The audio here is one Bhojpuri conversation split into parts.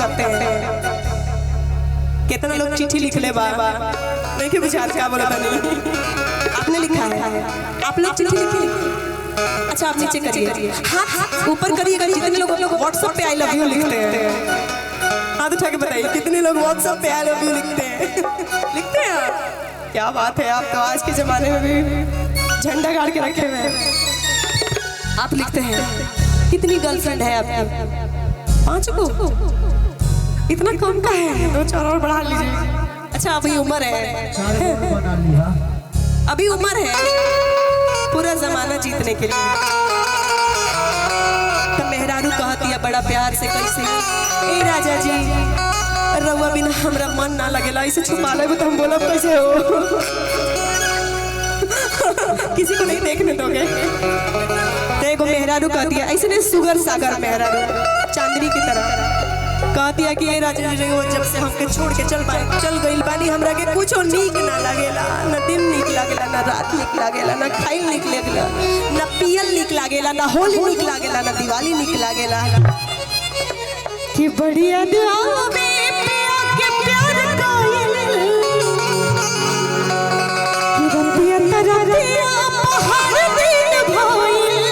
करते हैं। कितना लोग चिट्ठी लिख ले बा नहीं के विचार क्या बोला नहीं आपने लिखा है, आप लोग चिट्ठी लिखे। अच्छा आप नीचे करिए, हाथ ऊपर करिएगा। जितने लोग WhatsApp Pay I love you लिखते हैं हाथ उठा के बताइए कितने लोग WhatsApp Pay I love you लिखते हैं? लिखते हैं। क्या बात है, आप तो आज के जमाने में भी झंडा गाड़ के रखे हुए हैं। आप लिखते हैं कितनी गर्लफ्रेंड है आपकी? 5 को इतना कम का है, 2-4 और बढ़ा लीजिए। अच्छा अभी उम्र है, अभी उम्र है पूरा जमाना जीतने के लिए। तो मेहरारू कहती है बड़ा प्यार से कैसे, ए राजा जी रउआ बिना हमरा मन ना लगेला, इसे छुपा लेबो तो हम बोलब कैसे हो? किसी को नहीं देखने दोगे। तो एगो मेहरारू कहती है, ऐसे नहीं सुगर सागर मेहरारू चांदनी की तरह कहती है कि ए राजा जी वो जब से हमके छोड़ के चल गइल बानी, हमरा के कुछो नीक ना लागेला, ना दिन नीक लागेला, ना रात नीक लागेला, ना खाइल नीक लागेला, ना पियल नीक लागेला, ना होली नीक लागेला, ना दिवाली नीक लागेला। कि बढ़िया दुआ में पिया के प्यार कायल कि रतिया तरतिया पहाड़ दिन भइल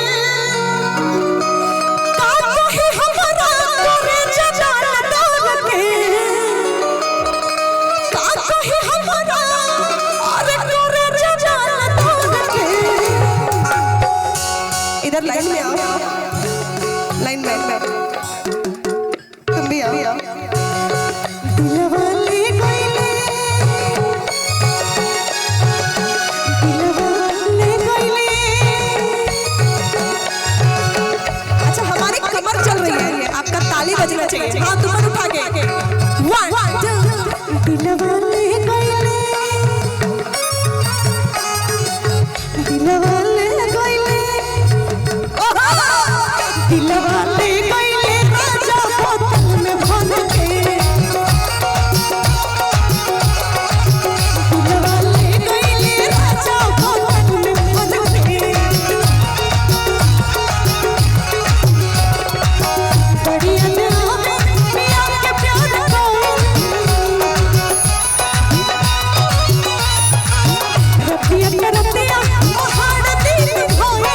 का कहे हमरा करे जजान दौर के, का कहे हमरा अरे करे जजान दौर के। इधर लाइन में आओ, लाइन में तुम भी आओ। दिलवा ले गइले, दिलवा ले गइले। अच्छा हमारी कमर चल रही है, आपका ताली बजना चाहिए। हाँ तुम उठा के 1 2 दिलवा ले गइले, दिलवा ले गइले, दिलवा ले गइले राजा बोतल में भर के, दिलवा ले गइले राजा बोतल में भर के। बढ़िया दुआ में पिया के प्यार कायल रतिया रतिया पहाड़ दिन भइल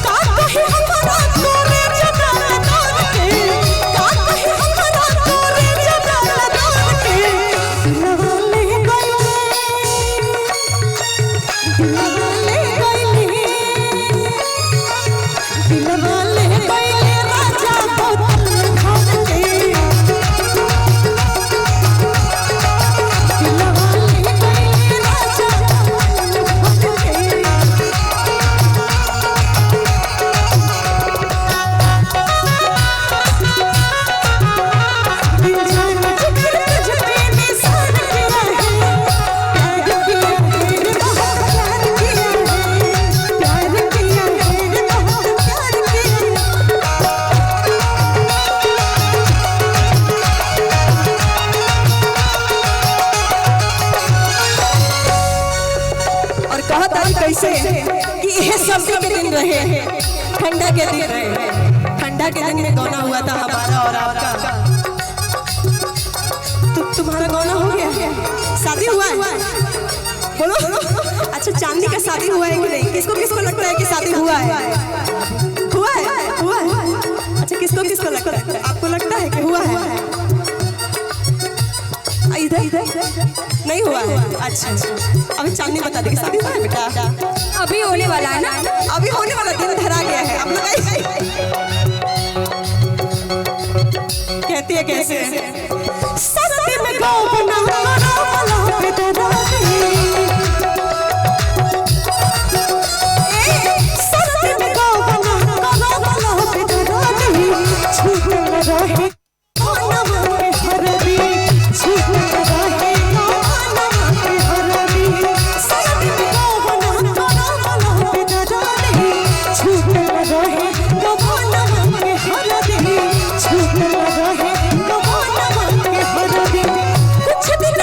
का कहे हमरा तोरे जजान दौर के, का कहे हमरा तोरे जजान दौर के। दिलवा ले गइले, दिलवा ले गइले, दिलवा ले गइले राजा बोतल में भर के, दिलवा ले गइले राजा बोतल में भर के। दिल जाने जिगर तुझपे निसार किया है, प्यार किया है बहुत प्यार किया है, प्यार किया है बहुत प्यार किया है। और कहत आई कैसे कि यह सर्दी के दिन रहे, ठंडा के दिन रहे, ठंडा के दिन में गौना हुआ था हमारा और आपका। तुम्हारा गौना हो गया, शादी हुआ है? बोलो। अच्छा चांदी का शादी हुआ है कि नहीं? किसको किसको लगता है कि शादी हुआ है? हुआ है, हुआ है। अच्छा किसको किसको लगता है? आपको लगता है कि हुआ है? इधर इधर नहीं हुआ है। अच्छा अभी चांदी बता देगी शादी हुआ है बेटा? अभी होने वाला है ना, अभी होने वाला दिन धरा गया है। आप लोग कहती है कैसे सस्ते में गौना करो वाला पे दरानी, सस्ते में गौना करो वाला पे दरानी, छूटे न रहे कोना में हरदी, छूटे न रहे कोना में हरदी, सस्ते में गौना करो वाला पे दरानी, छूटे न रहे कोना में हरदी, छूटे न रहे कोना में हरदी। कुछ दिन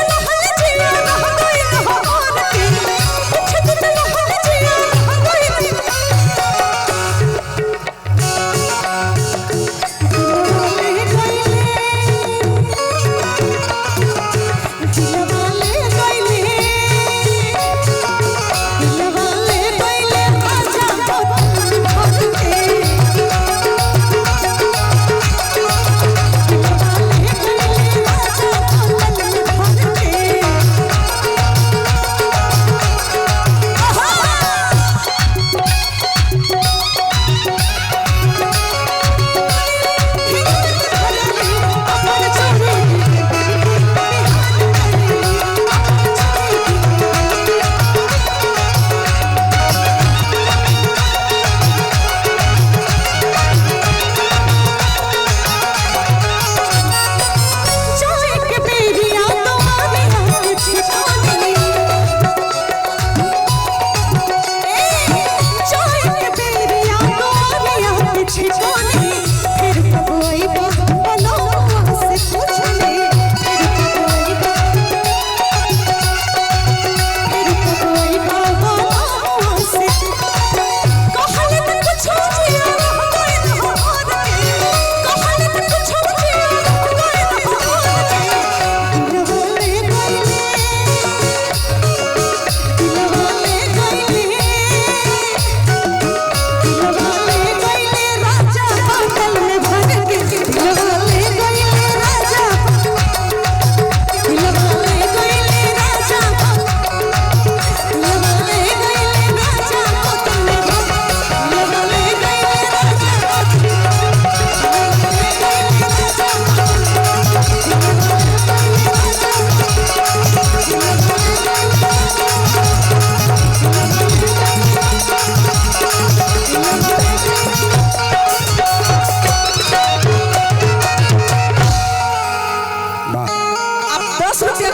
10 रुपया